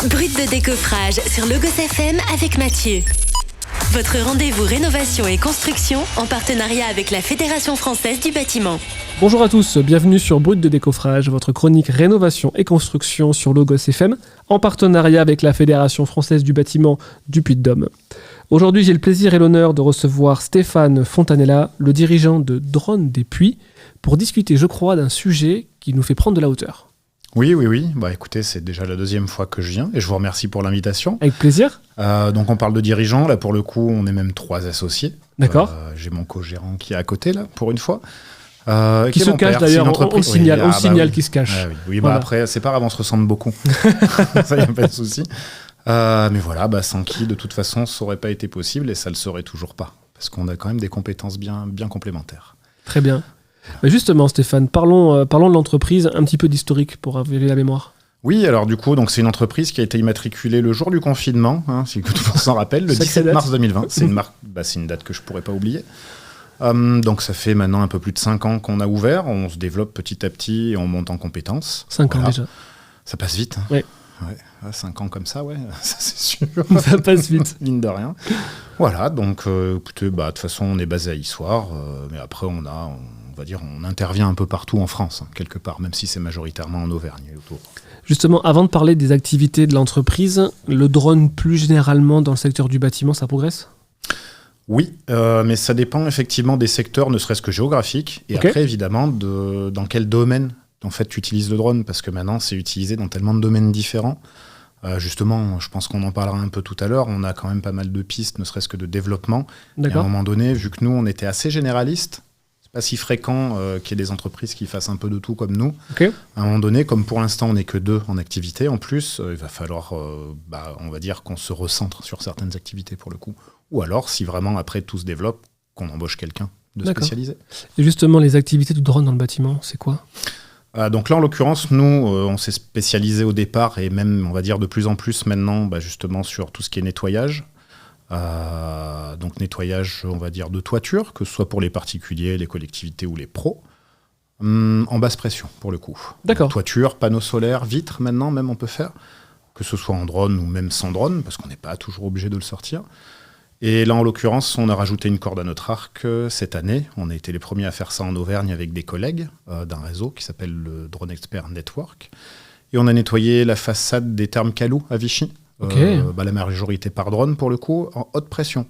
Brut de décoffrage sur Logos FM avec Mathieu. Votre rendez-vous rénovation et construction en partenariat avec la Fédération française du bâtiment. Bonjour à tous, bienvenue sur Brut de décoffrage, votre chronique rénovation et construction sur Logos FM, en partenariat avec la Fédération française du bâtiment du Puy-de-Dôme. Aujourd'hui, j'ai le plaisir et l'honneur de recevoir Stéphane Fontanella, le dirigeant de Drone des Puys, pour discuter, je crois, d'un sujet qui nous fait prendre de la hauteur. Oui. Bah, écoutez, c'est déjà la deuxième fois que je viens et je vous remercie pour l'invitation. Avec plaisir. Donc, on parle de dirigeants. Là, pour le coup, on est même 3 associés. D'accord. J'ai mon co-gérant qui est à côté, là, pour une fois. Qui se cache d'ailleurs, on signale qu'il se cache. Oui, voilà. Après, c'est pas grave, on se ressemble beaucoup. Ça, il n'y a pas de souci. Mais voilà, sans qui, de toute façon, ça n'aurait pas été possible et ça ne le serait toujours pas. Parce qu'on a quand même des compétences bien complémentaires. Très bien. Justement, Stéphane, parlons de l'entreprise, un petit peu d'historique pour raviver la mémoire. Oui, alors du coup, donc c'est une entreprise qui a été immatriculée le jour du confinement, si tout le monde s'en rappelle, le 17 mars 2020. C'est une date que je ne pourrais pas oublier. Donc ça fait maintenant un peu plus de 5 ans qu'on a ouvert, on se développe petit à petit et on monte en compétences. 5 ans déjà. Ça passe vite. Oui. Ouais, 5 ans comme ça, ça c'est sûr. Ça passe vite. Mine de rien. Voilà, donc écoutez, de toute façon on est basé à Issoire, mais après on intervient un peu partout en France, quelque part, même si c'est majoritairement en Auvergne et autour. Justement, avant de parler des activités de l'entreprise, le drone plus généralement dans le secteur du bâtiment, ça progresse ? Oui, mais ça dépend effectivement des secteurs, ne serait-ce que géographiques, et après évidemment dans quel domaine en fait tu utilises le drone, parce que maintenant c'est utilisé dans tellement de domaines différents. Justement, je pense qu'on en parlera un peu tout à l'heure, on a quand même pas mal de pistes, ne serait-ce que de développement. Et à un moment donné, vu que nous on était assez généralistes, c'est pas si fréquent qu'il y ait des entreprises qui fassent un peu de tout comme nous. À un moment donné, comme pour l'instant on n'est que 2 en activité, en plus, il va falloir, on va dire qu'on se recentre sur certaines activités pour le coup. Ou alors, si vraiment après tout se développe, qu'on embauche quelqu'un de spécialisé. Et justement, les activités du drone dans le bâtiment, c'est quoi ? Donc là, en l'occurrence, nous, on s'est spécialisé au départ et même, on va dire, de plus en plus maintenant, justement sur tout ce qui est nettoyage. Donc nettoyage, on va dire, de toiture, que ce soit pour les particuliers, les collectivités ou les pros, en basse pression, pour le coup. D'accord. Donc, toiture, panneaux solaires, vitres, maintenant, même, on peut faire, que ce soit en drone ou même sans drone, parce qu'on n'est pas toujours obligé de le sortir. Et là, en l'occurrence, on a rajouté une corde à notre arc cette année. On a été les premiers à faire ça en Auvergne avec des collègues d'un réseau qui s'appelle le Drone Expert Network. Et on a nettoyé la façade des Thermes Calou à Vichy. La majorité par drone, pour le coup, en haute pression.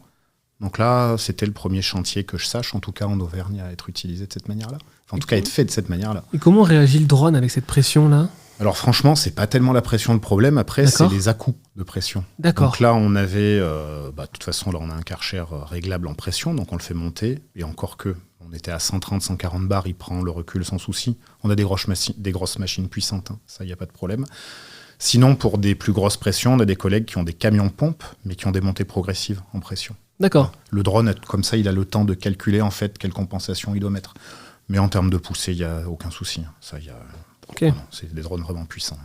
Donc là, c'était le premier chantier que je sache, en tout cas en Auvergne, à être utilisé de cette manière-là. Enfin, en tout cas, être fait de cette manière-là. Et comment réagit le drone avec cette pression-là ? Alors franchement, c'est pas tellement la pression le problème, après c'est les à-coups de pression. D'accord. Donc là, on avait, de toute façon, là on a un Karcher réglable en pression, donc on le fait monter, et encore que, on était à 130-140 bars, il prend le recul sans souci. On a des grosses machines puissantes, ça, il n'y a pas de problème. Sinon, pour des plus grosses pressions, on a des collègues qui ont des camions pompes, mais qui ont des montées progressives en pression. D'accord. Le drone, comme ça, il a le temps de calculer en fait quelle compensation il doit mettre. Mais en termes de poussée, il n'y a aucun souci. Ça, c'est des drones vraiment puissants.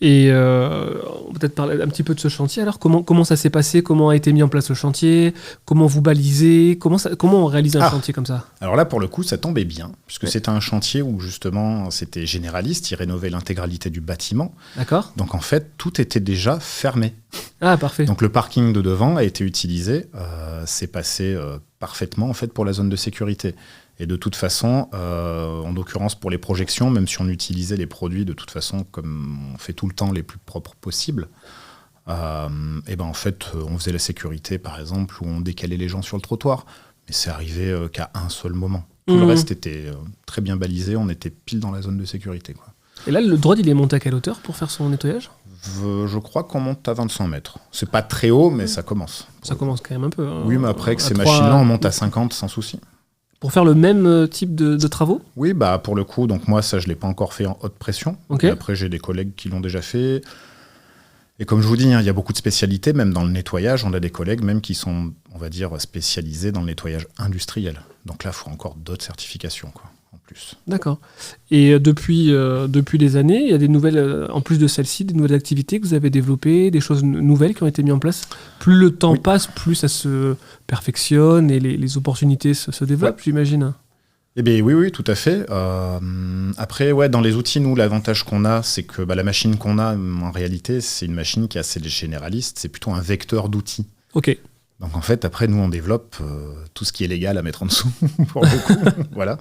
Et on va peut-être parler un petit peu de ce chantier. Alors, comment ça s'est passé ? Comment a été mis en place le chantier ? Comment vous balisez ? Comment on réalise un chantier comme ça ? Alors là, pour le coup, ça tombait bien, puisque c'était un chantier où justement, c'était généraliste. Il rénovait l'intégralité du bâtiment. D'accord. Donc en fait, tout était déjà fermé. Ah, parfait. Donc le parking de devant a été utilisé. C'est passé parfaitement en fait pour la zone de sécurité. Et de toute façon, en l'occurrence pour les projections, même si on utilisait les produits de toute façon comme on fait tout le temps les plus propres possibles, en fait, on faisait la sécurité par exemple où on décalait les gens sur le trottoir. Mais c'est arrivé qu'à un seul moment. Tout le reste était très bien balisé, on était pile dans la zone de sécurité, quoi. Et là, le drone, il est monté à quelle hauteur pour faire son nettoyage ? Je crois qu'on monte à 25 mètres. C'est pas très haut, mais ça commence. Ça commence quand même un peu. Oui, mais après, avec ces machines-là, on monte à 50 sans souci. Pour faire le même type de travaux ? Oui, pour le coup, donc moi, ça, je ne l'ai pas encore fait en haute pression. Okay. Après, j'ai des collègues qui l'ont déjà fait. Et comme je vous dis, il y a beaucoup de spécialités, même dans le nettoyage. On a des collègues même qui sont, on va dire, spécialisés dans le nettoyage industriel. Donc là, il faut encore d'autres certifications, quoi, en plus. D'accord. Et depuis des années, il y a des nouvelles, en plus de celles-ci, des nouvelles activités que vous avez développées, des choses nouvelles qui ont été mises en place. Plus le temps passe, plus ça se perfectionne et les opportunités se développent, j'imagine. Eh bien oui, tout à fait. Après, dans les outils, nous, l'avantage qu'on a, c'est que la machine qu'on a, en réalité, c'est une machine qui est assez généraliste. C'est plutôt un vecteur d'outils. Ok. Donc en fait, après, nous, on développe tout ce qui est légal à mettre en dessous, pour le coup. Voilà.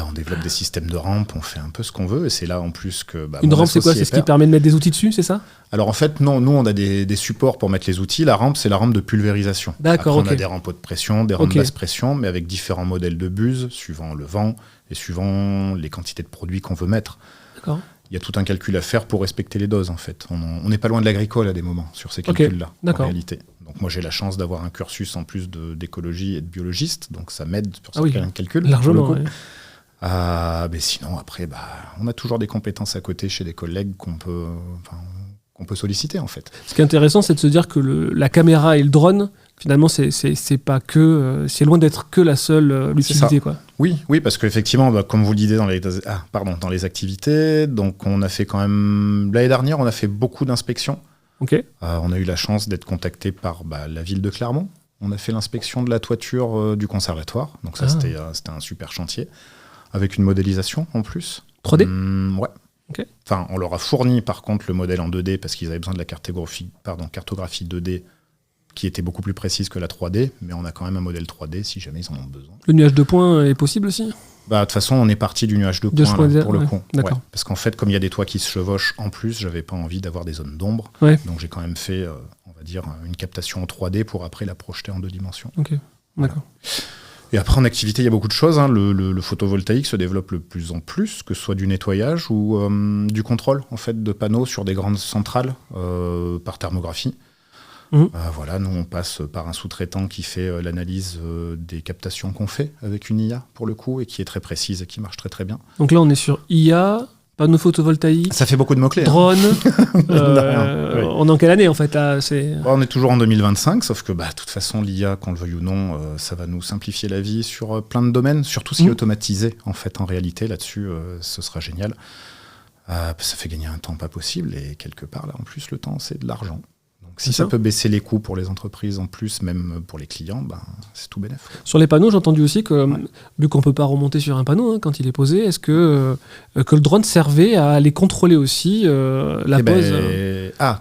On développe des systèmes de rampe, on fait un peu ce qu'on veut. Et c'est là, en plus, que... Une rampe, c'est quoi? C'est ce qui permet de mettre des outils dessus, c'est ça? Alors en fait, non, nous, on a des supports pour mettre les outils. La rampe, c'est la rampe de pulvérisation. D'accord, après, on a des rampes haute pression, des rampes Ok. basse pression, mais avec différents modèles de buse, suivant le vent et suivant les quantités de produits qu'on veut mettre. D'accord. Il y a tout un calcul à faire pour respecter les doses, en fait. On n'est pas loin de l'agricole à des moments sur ces calculs-là, D'accord. en réalité. Donc moi, j'ai la chance d'avoir un cursus en plus d'écologie et de biologiste, donc ça m'aide pour certains calculs. Largement, pour le coup. ouais. Mais sinon, après, on a toujours des compétences à côté chez des collègues qu'on peut solliciter, en fait. Ce qui est intéressant, c'est de se dire que la caméra et le drone, finalement, c'est pas que, c'est loin d'être que la seule utilité, quoi. Oui, parce qu'effectivement, comme vous le disiez dans les activités, donc on a fait quand même l'année dernière, on a fait beaucoup d'inspections. Ok. On a eu la chance d'être contacté par la ville de Clermont. On a fait l'inspection de la toiture du conservatoire, donc ça c'était un super chantier avec une modélisation en plus. 3D. Ouais. Ok. Enfin, on leur a fourni par contre le modèle en 2D parce qu'ils avaient besoin de la cartographie 2D qui était beaucoup plus précise que la 3D, mais on a quand même un modèle 3D si jamais ils en ont besoin. Le nuage de points est possible aussi? De toute façon, on est parti du nuage de points là, pour le coup. D'accord. Ouais. Parce qu'en fait, comme il y a des toits qui se chevauchent en plus, j'avais pas envie d'avoir des zones d'ombre. Ouais. Donc j'ai quand même fait, on va dire, une captation en 3D pour après la projeter en 2 dimensions. Ok, d'accord. Et après, en activité, il y a beaucoup de choses. Hein. Le photovoltaïque se développe de plus en plus, que ce soit du nettoyage ou du contrôle en fait, de panneaux sur des grandes centrales par thermographie. Voilà, nous, on passe par un sous-traitant qui fait l'analyse des captations qu'on fait avec une IA, pour le coup, et qui est très précise et qui marche très, très bien. Donc là, on est sur IA, panneaux photovoltaïques, ça fait beaucoup de mots-clés. Drone. Oui. On est en quelle année, en fait là, on est toujours en 2025, sauf que, de toute façon, l'IA, qu'on le veuille ou non, ça va nous simplifier la vie sur plein de domaines, surtout si automatisé, en fait, en réalité, là-dessus, ce sera génial. Ça fait gagner un temps pas possible, et quelque part, là, en plus, le temps, c'est de l'argent. Donc, si ça peut baisser les coûts pour les entreprises en plus, même pour les clients, c'est tout bénef. Sur les panneaux, j'ai entendu aussi que, vu qu'on ne peut pas remonter sur un panneau quand il est posé, est-ce que le drone servait à aller contrôler aussi la pose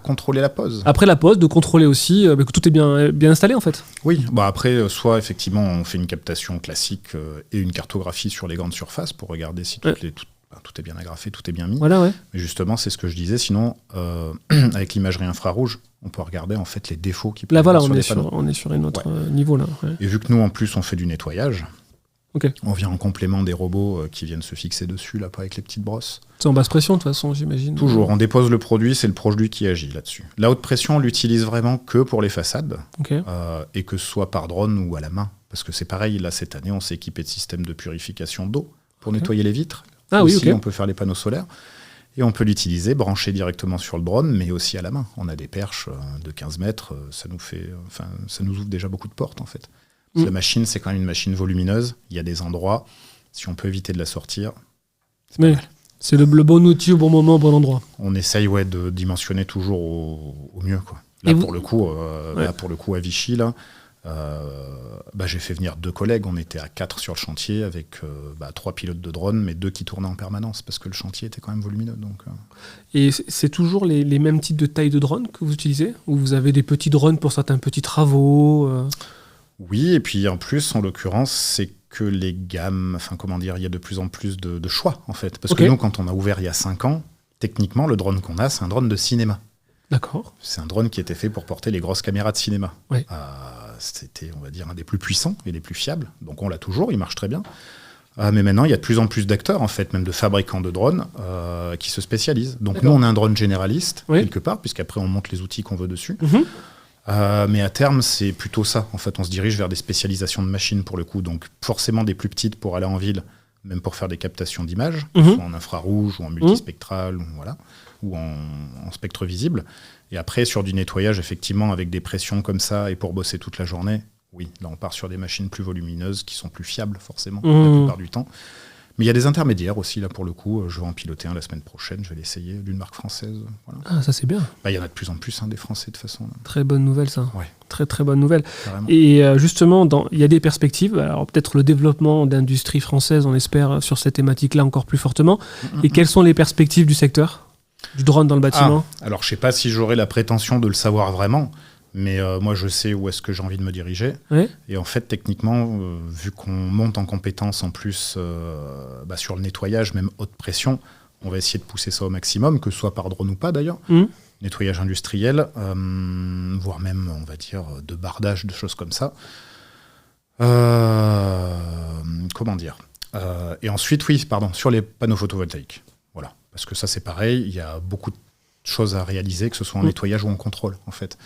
contrôler la pose. Après la pose, de contrôler aussi que tout est bien installé en fait. Oui, après, soit effectivement, on fait une captation classique et une cartographie sur les grandes surfaces pour regarder si tout est bien agrafé, tout est bien mis. Voilà, ouais. Mais justement, c'est ce que je disais. Sinon, avec l'imagerie infrarouge, on peut regarder en fait les défauts qui peuvent être sur les panneaux. On est sur un autre niveau là. Ouais. Et vu que nous, en plus, on fait du nettoyage, on vient en complément des robots qui viennent se fixer dessus, là, pas avec les petites brosses. C'est en basse pression, de toute façon, j'imagine. Toujours. On dépose le produit, c'est le produit qui agit là-dessus. La haute pression, on l'utilise vraiment que pour les façades, et que ce soit par drone ou à la main. Parce que c'est pareil, là, cette année, on s'est équipé de systèmes de purification d'eau pour nettoyer les vitres. On peut faire les panneaux solaires. Et on peut l'utiliser, brancher directement sur le drone, mais aussi à la main. On a des perches de 15 mètres, ça nous ouvre déjà beaucoup de portes, en fait. La machine, c'est quand même une machine volumineuse. Il y a des endroits, si on peut éviter de la sortir, c'est pas mal. C'est le bon outil au bon moment, au bon endroit. On essaye de dimensionner toujours au mieux, quoi. Là, pour le coup, à Vichy, là, j'ai fait venir 2 collègues. On était à 4 sur le chantier avec 3 pilotes de drone, mais 2 qui tournaient en permanence parce que le chantier était quand même volumineux. Donc, Et c'est toujours les mêmes types de taille de drones que vous utilisez? Ou vous avez des petits drones pour certains petits travaux Oui, et puis en plus, en l'occurrence, c'est que les gammes, il y a de plus en plus de choix, en fait. Parce que nous, quand on a ouvert il y a 5 ans, techniquement, le drone qu'on a, c'est un drone de cinéma. D'accord. C'est un drone qui était fait pour porter les grosses caméras de cinéma. Ouais. C'était, on va dire, un des plus puissants et des plus fiables. Donc on l'a toujours, il marche très bien. Mais maintenant, il y a de plus en plus d'acteurs, en fait, même de fabricants de drones, qui se spécialisent. Donc nous, on a un drone généraliste, quelque part, puisqu'après, on monte les outils qu'on veut dessus. Mais à terme, c'est plutôt ça. En fait, on se dirige vers des spécialisations de machines, pour le coup. Donc forcément des plus petites pour aller en ville, même pour faire des captations d'images, soit en infrarouge ou en multispectral, ou en spectre visible. Et après, sur du nettoyage, effectivement, avec des pressions comme ça, et pour bosser toute la journée, oui, là on part sur des machines plus volumineuses qui sont plus fiables, forcément, la plupart du temps. Mais il y a des intermédiaires aussi, là, pour le coup. Je vais en piloter un la semaine prochaine. Je vais l'essayer d'une marque française. Voilà. Ah, ça, c'est bien. Il y en a de plus en plus, des Français, de toute façon. Très bonne nouvelle, ça. Ouais. Très, très bonne nouvelle. Carrément. Et justement, il y a des perspectives. Alors, peut-être le développement d'industrie française, on espère, sur cette thématique-là encore plus fortement. Et quelles sont les perspectives du secteur du drone dans le bâtiment? Alors, je ne sais pas si j'aurai la prétention de le savoir vraiment. Mais moi, je sais où est-ce que j'ai envie de me diriger. Ouais. Et en fait, techniquement, vu qu'on monte en compétences en plus sur le nettoyage, même haute pression, on va essayer de pousser ça au maximum, que ce soit par drone ou pas d'ailleurs. Nettoyage industriel, voire même, on va dire, de bardage, de choses comme ça. Comment dire et ensuite, sur les panneaux photovoltaïques. Voilà. Parce que ça, c'est pareil, il y a beaucoup de choses à réaliser, que ce soit en nettoyage ou en contrôle, en fait.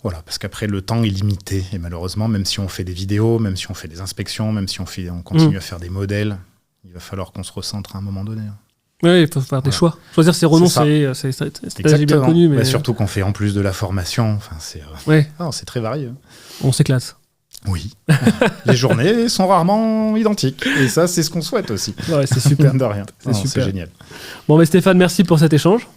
Voilà, parce qu'après, le temps est limité. Et malheureusement, même si on fait des vidéos, même si on fait des inspections, même si on continue à faire des modèles, il va falloir qu'on se recentre à un moment donné. Oui, il faut faire des choix. Choisir, c'est renoncer. C'est bien connu. Mais... surtout qu'on fait en plus de la formation. C'est très varié. On s'éclate. Oui. Les journées sont rarement identiques. Et ça, c'est ce qu'on souhaite aussi. Ouais, c'est super. De rien. C'est génial. Bon, mais Stéphane, merci pour cet échange.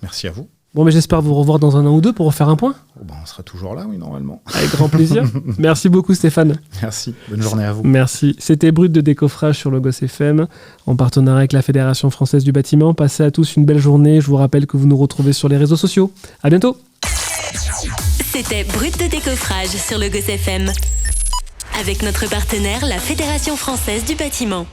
Merci à vous. Bon, mais j'espère vous revoir dans un an ou deux pour refaire un point. On sera toujours là, oui, normalement. Avec grand plaisir. Merci beaucoup, Stéphane. Merci. Bonne journée à vous. Merci. C'était Brut de décoffrage sur Logos FM, en partenariat avec la Fédération française du bâtiment. Passez à tous une belle journée. Je vous rappelle que vous nous retrouvez sur les réseaux sociaux. À bientôt. C'était Brut de décoffrage sur Logos FM, avec notre partenaire, la Fédération française du bâtiment.